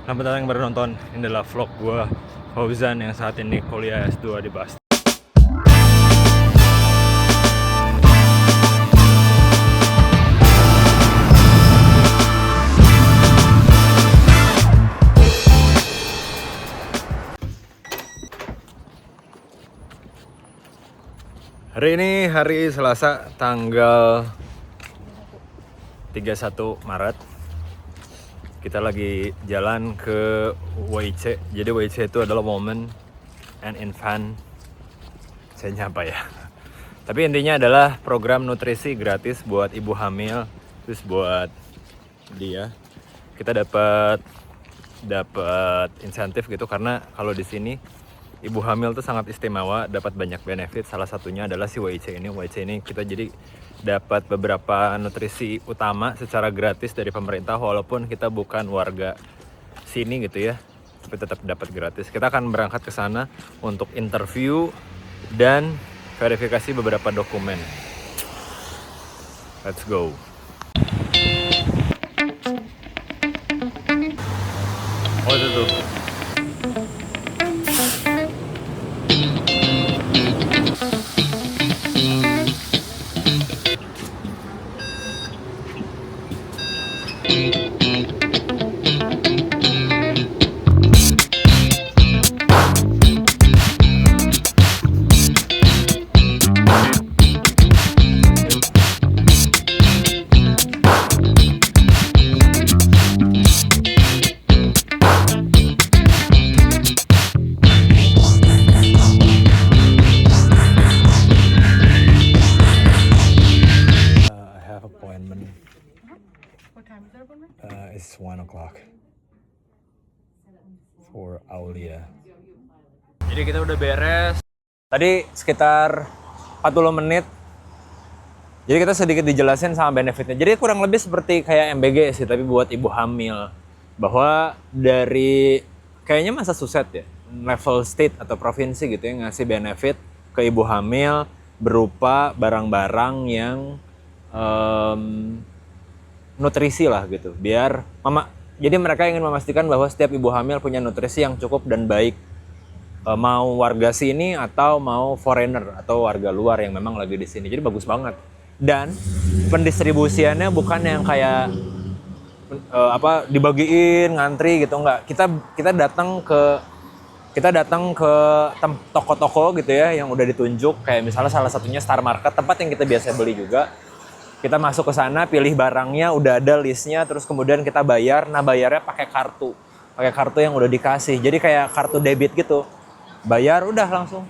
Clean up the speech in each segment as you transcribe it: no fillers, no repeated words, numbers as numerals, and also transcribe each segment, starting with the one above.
Selamat datang yang baru nonton. Ini adalah vlog gue, Fauzan, yang saat ini kuliah S2 di Boston. Hari ini hari Selasa tanggal 31 Maret. Kita lagi jalan ke WIC. Jadi WIC itu adalah Women and Infant, saya nyapa ya. Tapi intinya adalah program nutrisi gratis buat ibu hamil, terus buat dia. Kita dapat insentif gitu, karena kalau di sini ibu hamil tuh sangat istimewa, dapat banyak benefit. Salah satunya adalah si WIC ini. WIC ini kita jadi dapat beberapa nutrisi utama secara gratis dari pemerintah, walaupun kita bukan warga sini gitu ya, tapi tetap dapat gratis. Kita akan berangkat ke sana untuk interview dan verifikasi beberapa dokumen. Let's go. Oh itu tuh. What time is that appointment? It's 1 o'clock for Aulia. Jadi kita udah beres. Tadi sekitar 40 menit. Jadi kita sedikit dijelasin sama benefitnya. Jadi kurang lebih seperti kayak MBG sih, tapi buat ibu hamil. Bahwa dari kayaknya Massachusetts ya, level state atau provinsi gitu ya, ngasih benefit ke ibu hamil berupa barang-barang yang nutrisi lah gitu, biar jadi mereka ingin memastikan bahwa setiap ibu hamil punya nutrisi yang cukup dan baik, mau warga sini atau mau foreigner atau warga luar yang memang lagi di sini. Jadi bagus banget. Dan pendistribusiannya bukan yang kayak dibagiin ngantri gitu, enggak. Kita datang ke toko-toko gitu ya yang udah ditunjuk, kayak misalnya salah satunya Star Market, tempat yang kita biasa beli juga. Kita masuk ke sana, pilih barangnya, udah ada listnya, terus kemudian kita bayar. Nah, bayarnya pakai kartu yang udah dikasih. Jadi kayak kartu debit gitu. Bayar udah langsung.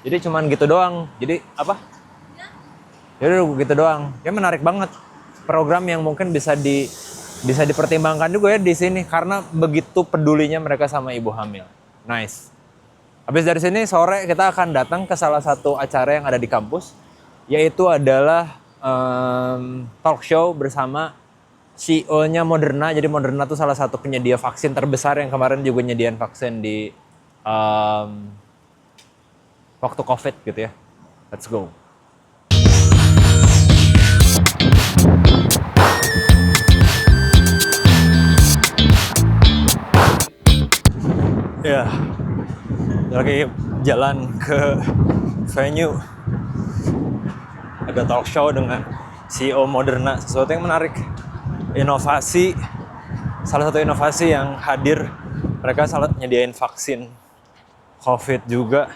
Jadi cuman gitu doang. Jadi gitu doang. Ya menarik banget. Program yang mungkin bisa dipertimbangkan juga ya di sini, karena begitu pedulinya mereka sama ibu hamil. Nice. Habis dari sini sore kita akan datang ke salah satu acara yang ada di kampus, yaitu adalah talk show bersama CEO-nya Moderna. Jadi Moderna tuh salah satu penyedia vaksin terbesar yang kemarin juga nyediain vaksin di waktu COVID gitu ya. Let's go. Ya, lagi jalan ke venue. Ada talk show dengan CEO Moderna, sesuatu yang menarik. Inovasi, salah satu inovasi yang hadir, mereka nyediain vaksin COVID juga,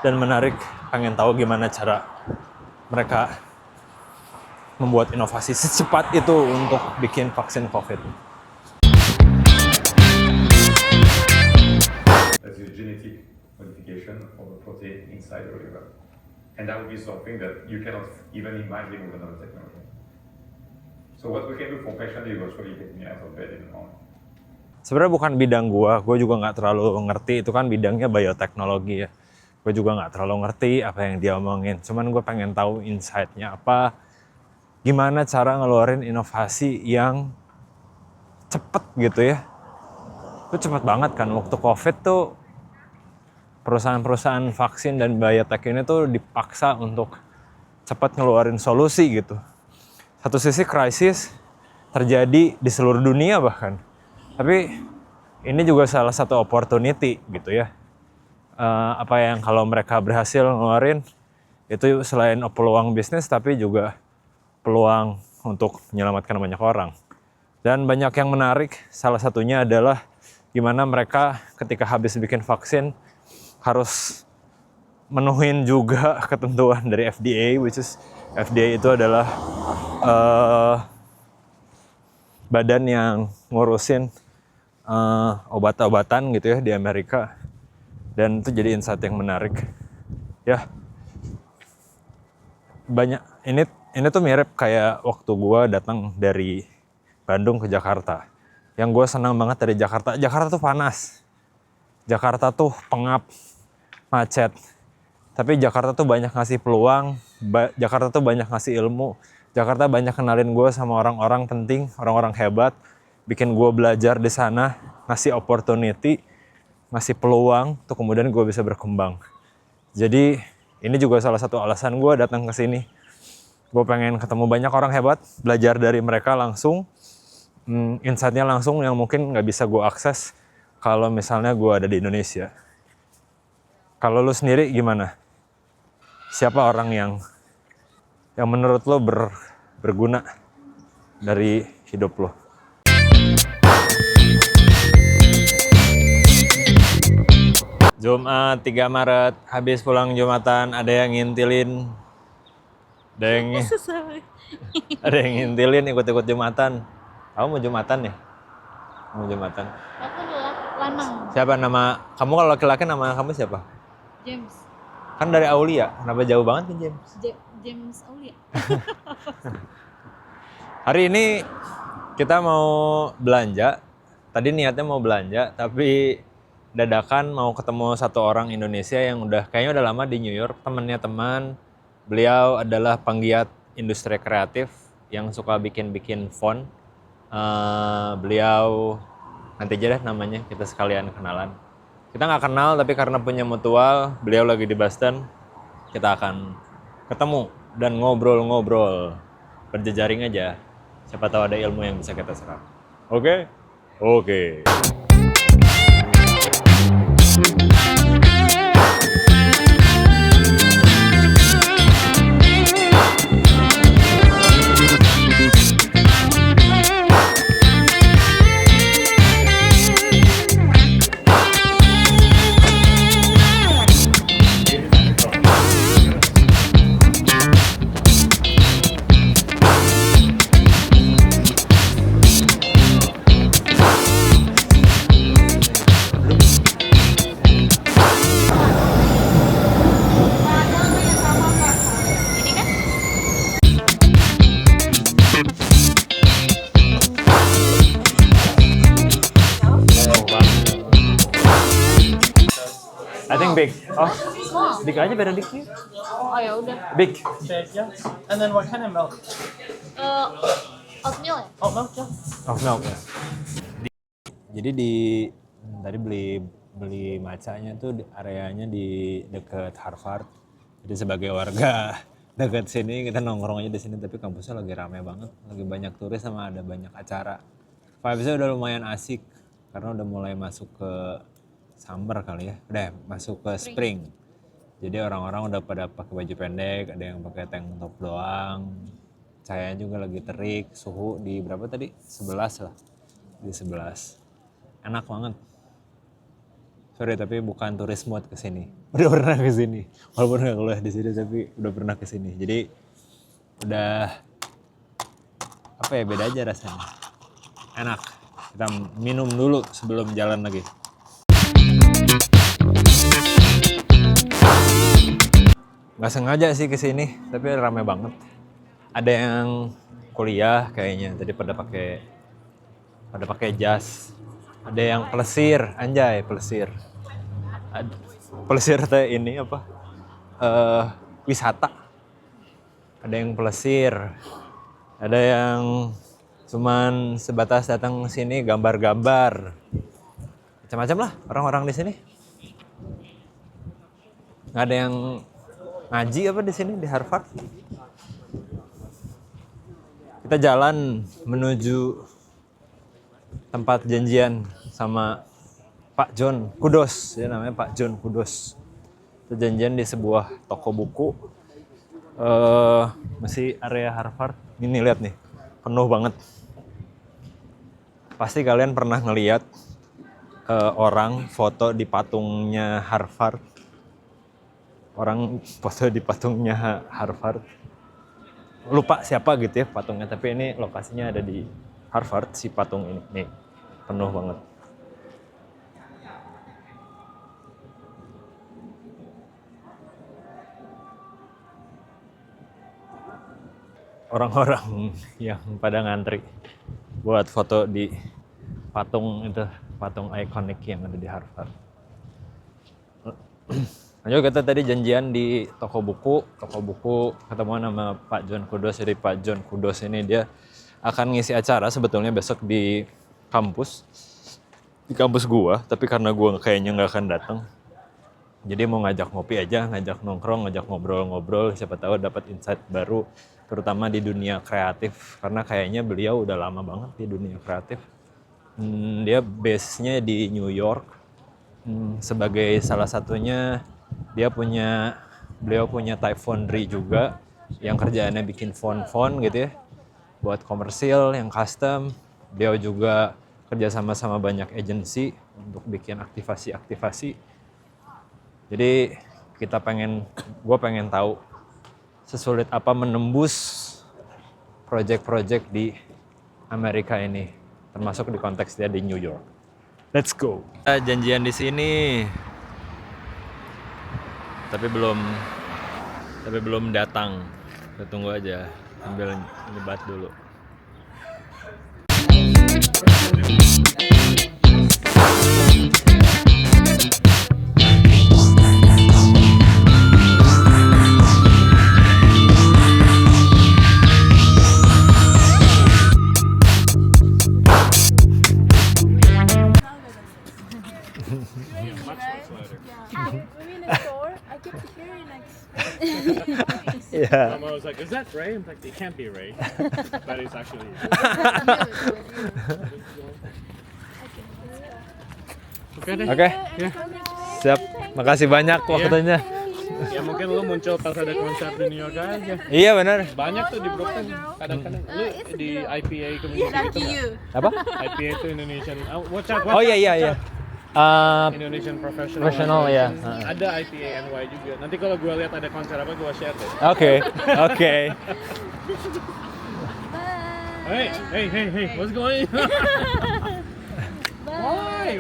dan menarik. Pengen tahu gimana cara mereka membuat inovasi secepat itu untuk bikin vaksin COVID. As your genetic modification of a protein inside your liver. And that would be something that you cannot even imagine with another technology. So what we can do for patient is virtually get me out of bed in the morning. Sebenarnya bukan bidang gue juga nggak terlalu ngerti, itu kan bidangnya bioteknologi ya. Gue juga nggak terlalu ngerti apa yang dia omongin, cuman gue pengen tahu insight-nya apa, gimana cara ngeluarin inovasi yang cepet gitu ya. Itu cepet banget kan, waktu COVID tuh perusahaan-perusahaan vaksin dan biotek ini tuh dipaksa untuk cepat ngeluarin solusi gitu. Satu sisi krisis terjadi di seluruh dunia bahkan. Tapi ini juga salah satu opportunity gitu ya. Apa yang kalau mereka berhasil ngeluarin itu selain peluang bisnis tapi juga peluang untuk menyelamatkan banyak orang. Dan banyak yang menarik, salah satunya adalah gimana mereka ketika habis bikin vaksin harus menuhin juga ketentuan dari FDA, which is FDA itu adalah badan yang ngurusin obat-obatan gitu ya di Amerika. Dan itu jadi insight yang menarik. Ya, banyak ini tuh mirip kayak waktu gue datang dari Bandung ke Jakarta. Yang gue senang banget dari Jakarta. Jakarta tuh panas. Jakarta tuh pengap, macet. Tapi Jakarta tuh banyak ngasih peluang. Jakarta tuh banyak ngasih ilmu. Jakarta banyak kenalin gue sama orang-orang penting, orang-orang hebat. Bikin gue belajar di sana, ngasih opportunity, ngasih peluang untuk kemudian gue bisa berkembang. Jadi ini juga salah satu alasan gue datang ke sini. Gue pengen ketemu banyak orang hebat, belajar dari mereka langsung. Insight-nya langsung yang mungkin nggak bisa gue akses kalau misalnya gue ada di Indonesia. Kalau lu sendiri gimana? Siapa orang yang menurut lo berguna dari hidup lo? Jumat 3 Maret, habis pulang Jumatan, ada yang ngintilin. Ada yang ngintilin ikut-ikut Jumatan. Kamu mau Jumatan ya? Mau Jumatan. Aku lanang. Siapa nama kamu? Kalau laki-laki nama kamu siapa? James. Kan dari Aulia. Kenapa jauh banget nih James? James Aulia. Hari ini kita mau belanja. Tadi niatnya mau belanja, tapi dadakan mau ketemu satu orang Indonesia yang kayaknya udah lama di New York. Temannya teman. Beliau adalah penggiat industri kreatif yang suka bikin font. Beliau nanti aja deh namanya, kita sekalian kenalan. Kita nggak kenal tapi karena punya mutual, beliau lagi di Boston, kita akan ketemu dan ngobrol-ngobrol, berjejaring aja. Siapa tahu ada ilmu yang bisa kita serap. Oke? Oke. I think big. Oh, big aja biar dikit. Oh ya udah. Big. Okay, yeah. And then what kind of milk? Oatmeal ya? Oat milk, yeah. Oh, milk. Jadi tadi beli macanya tuh areanya di dekat Harvard. Jadi sebagai warga dekat sini kita nongkrong aja di sini, tapi kampusnya lagi rame banget, lagi banyak turis sama ada banyak acara. Vibes-nya udah lumayan asik karena udah mulai masuk ke summer kali ya, udah masuk ke spring. Jadi orang-orang udah pada pakai baju pendek, ada yang pakai tank top doang. Cahayanya juga lagi terik, suhu di berapa tadi? 11 lah. Di 11. Enak banget. Sorry tapi bukan turis mood ke sini. Udah pernah ke sini. Walaupun enggak kuliah di sini tapi udah pernah ke sini. Jadi udah apa ya, beda aja rasanya. Enak. Kita minum dulu sebelum jalan lagi. Gak sengaja sih ke sini, tapi rame banget. Ada yang kuliah kayaknya, tadi pada pakai jas. Ada yang plesir, anjay plesir. Plesir teh ini apa? Wisata. Ada yang plesir. Ada yang cuman sebatas datang ke sini gambar-gambar. Macam-macam lah orang-orang di sini. Nggak ada yang ngaji apa di sini di Harvard. Kita jalan menuju tempat janjian sama Pak John Kudos, dia namanya Pak John Kudos. Itu janjian di sebuah toko buku, masih area Harvard. Ini lihat nih, penuh banget. Pasti kalian pernah ngeliat orang foto di patungnya Harvard. Orang foto di patungnya Harvard. Lupa siapa gitu ya patungnya, tapi ini lokasinya ada di Harvard, si patung ini. Nih, penuh banget. Orang-orang yang pada ngantri buat foto di patung itu, patung ikonik yang ada di Harvard. Lanjut, kita tadi janjian di toko buku ketemuan sama Pak John Kudos. Jadi Pak John Kudos ini dia akan ngisi acara sebetulnya besok di kampus gua, tapi karena gua kayaknya nggak akan datang. Jadi mau ngajak ngopi aja, ngajak nongkrong, ngajak ngobrol-ngobrol, siapa tahu dapat insight baru terutama di dunia kreatif, karena kayaknya beliau udah lama banget di dunia kreatif. Dia base-nya di New York. Sebagai salah satunya beliau punya Type Foundry juga yang kerjaannya bikin font gitu ya buat komersil yang custom. Beliau juga kerja sama banyak agensi untuk bikin aktivasi. Jadi gue pengen tahu sesulit apa menembus project-project di Amerika ini, termasuk di konteks dia di New York. Let's go. Kita janjian di sini, tapi belum datang. Kita tunggu aja sambil nyebat dulu. Yeah. I was like, is that Ray? I'm like, it can't be Ray. But it's actually Oke. Siap. Makasih banyak waktunya. ya mungkin lu muncul pas ada konser di New York aja. Iya benar. Banyak tuh di Brooklyn. Kadang-kadang lu di IPA community gitu. Apa? IPA itu Indonesian. Watch out. Oh iya. Indonesian Professional. Professional ya. Ada IPA NY juga. Nanti kalau gue lihat ada konser apa gue share deh. Oke. Hey, what's going on? Why?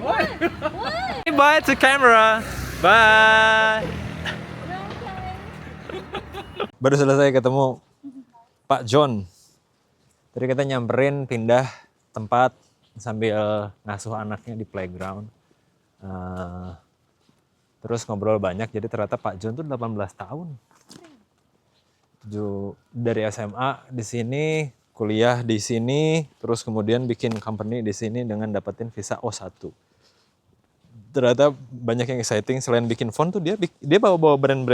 Bye to camera. Bye. Baru selesai ketemu Pak John. Tadi kita nyamperin pindah tempat sambil ngasuh anaknya di playground. Terus ngobrol banyak, jadi ternyata Pak John tuh 18 tahun. Dari SMA di sini, kuliah di sini, terus kemudian bikin company di sini dengan dapetin visa O1. Ternyata banyak yang exciting, selain bikin font tuh dia bawa brand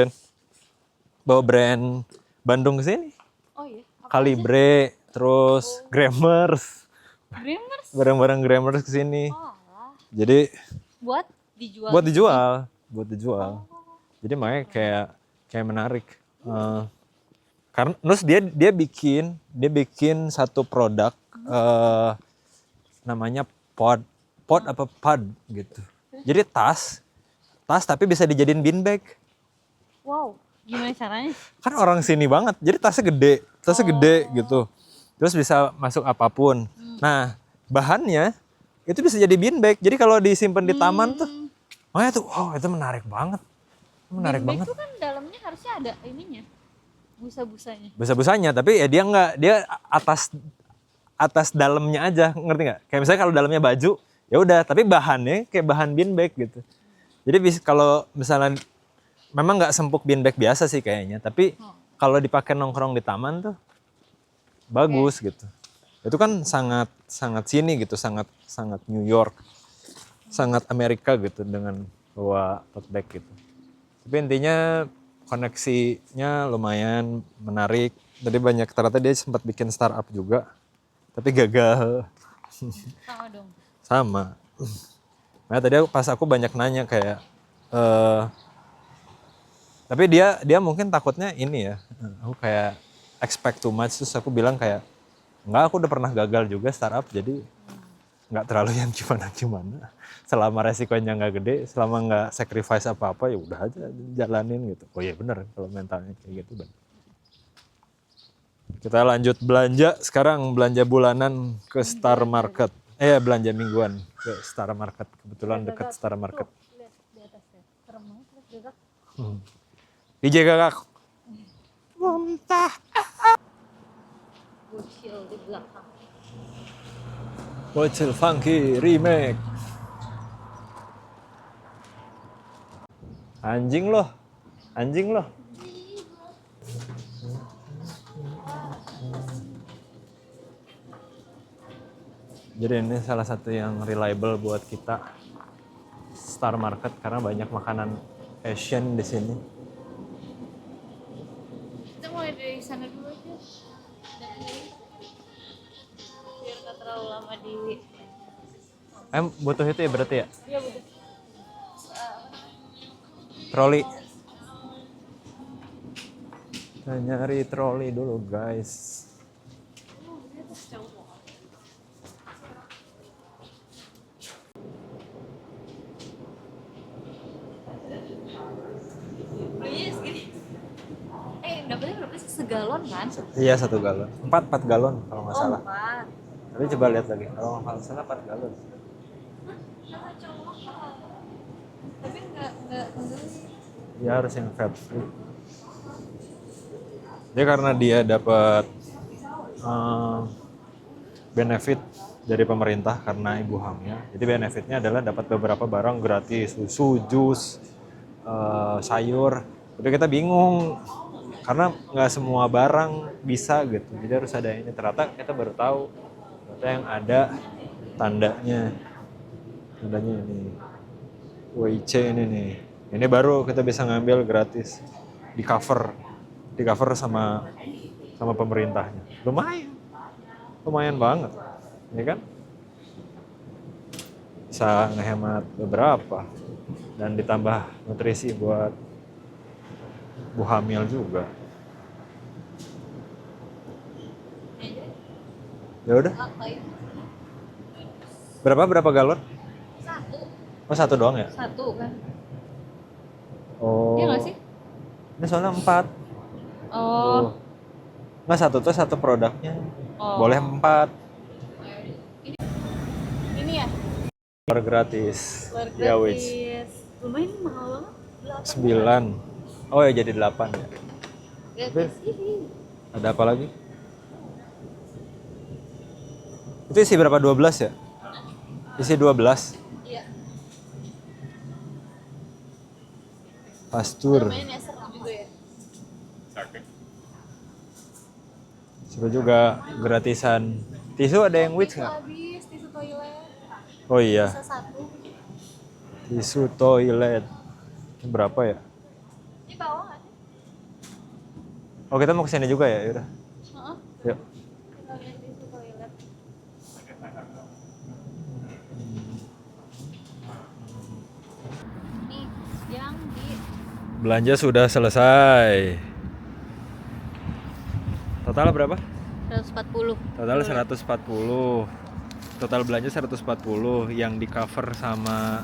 Bandung ke sini. Oh iya. Calibre, terus Grammars. Grammars? Barang-barang Grammars ke sini. Oh, alah. Jadi Buat dijual. Buat dijual. Jadi makanya kayak menarik. Karena terus dia bikin satu produk namanya pod apa pad gitu. Jadi tas tapi bisa dijadiin bean bag. Wow, gimana caranya? Kan orang sini banget. Jadi tasnya gede gitu. Terus bisa masuk apapun. Nah, bahannya itu bisa jadi bean bag. Jadi kalau disimpan di taman tuh, makanya tuh, itu menarik banget. Menarik banget. Itu kan dalamnya harusnya ada ininya, busa-busanya. Busa-busanya, tapi ya dia atas dalamnya aja, ngerti nggak? Kayak misalnya kalau dalamnya baju, ya udah, tapi bahannya kayak bahan bean bag gitu. Jadi kalau misalnya memang nggak sempuk bean bag biasa sih kayaknya, tapi kalau dipakai nongkrong di taman tuh bagus gitu. Itu kan sangat sini gitu, sangat New York, sangat Amerika gitu dengan bawa tote bag gitu. Tapi intinya koneksinya lumayan menarik. Tadi ternyata dia sempat bikin startup juga, tapi gagal. Sama dong. Sama. Nah tadi pas aku banyak nanya kayak, tapi dia mungkin takutnya ini ya, aku kayak expect too much, terus aku bilang kayak, enggak, aku udah pernah gagal juga startup, jadi nggak terlalu yang gimana-gimana. Selama resikonya nggak gede, selama nggak sacrifice apa-apa, ya udah aja jalanin gitu. Oh iya bener, kalau mentalnya kayak gitu bener. Kita lanjut belanja, sekarang belanja bulanan ke Star Market. Belanja mingguan ke Star Market. Kebetulan dekat Star Market. Lihat di atasnya. Serem banget lihat gagak. DJ Gagak. Muntah. Bocil di belakang. Bocil Funky Remake. Anjing loh. Anjing loh. Jadi ini salah satu yang reliable buat kita, Star Market, karena banyak makanan Asian di sini. Kita mulai dari sana dulu aja. Dari biar nggak terlalu lama di. Butuh itu ya berarti ya? Iya betul. Troli. Kita nyari troli dulu guys. Belinya segini. Dapetnya berapa sih? Segalon kan? Iya 1 galon. 4 galon kalau nggak salah. 4. Tapi coba lihat lagi. Kalau nggak salah 4 galon. Sama cowok. Tapi nggak Ya harus yang fat free. Dia karena dia dapat benefit dari pemerintah karena ibu hamil. Jadi benefitnya adalah dapat beberapa barang gratis, susu, jus, sayur. Tapi kita bingung karena nggak semua barang bisa gitu. Jadi harus ada ini. Ternyata kita baru tahu ternyata yang ada tandanya ini WIC ini nih. Ini baru kita bisa ngambil gratis, di cover sama pemerintahnya. Lumayan banget, ya kan? Bisa ngehemat beberapa dan ditambah nutrisi buat ibu hamil juga. Ya udah. Berapa galon? 1. Oh 1 doang ya? 1 kan? Oh. Iya nggak sih? Ini soalnya 4. Oh. Nggak 1 tuh 1 produknya. Oh. Boleh 4. Ini ya? Luar gratis. Luar Ya wis. gratis. Lumayan mahal banget. 9. Oh ya jadi 8 ya. Gratis ini. Ada apa lagi? Itu isi berapa? 12 ya? Isi 12. Iya. Pastur. Lumayan ya, seru juga ya. Seru juga, gratisan. Tisu ada yang wits Tisu nggak? habis, tisu toilet. Oh iya, Bisa 1. tisu toilet. Ini berapa ya? Ini bawah nggak sih? Oh kita mau kesini juga ya? Yaudah. Heeh. Yuk. Kita lihat tisu toilet. Nih, yang di Belanja sudah selesai. Total berapa? 140. Total 140. Total belanja 140 yang di cover sama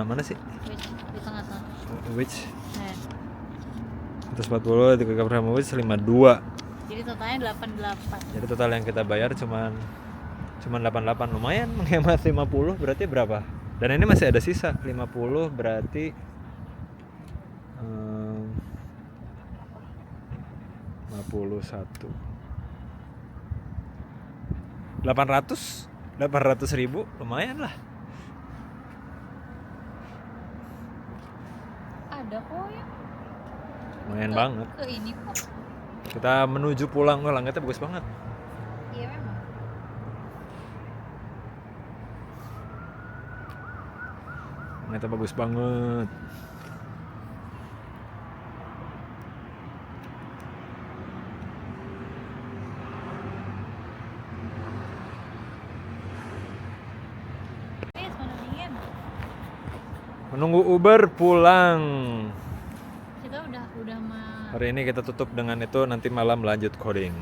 mana sih? Di tengah-tengah. Which? Nah, 140 di cover sama which 52. jadi totalnya 88. Jadi total yang kita bayar cuman 88, lumayan menghemat 50, berarti berapa? Dan ini masih ada sisa 50, berarti 51 800 ribu, lumayan lah. Ada kok ya. Lumayan banget. Ke ini kok. Kita menuju pulang, langitnya bagus banget. Iya memang. Langitnya bagus banget. Menunggu Uber pulang. Kita udah mah Hari ini kita tutup dengan itu, nanti malam lanjut coding.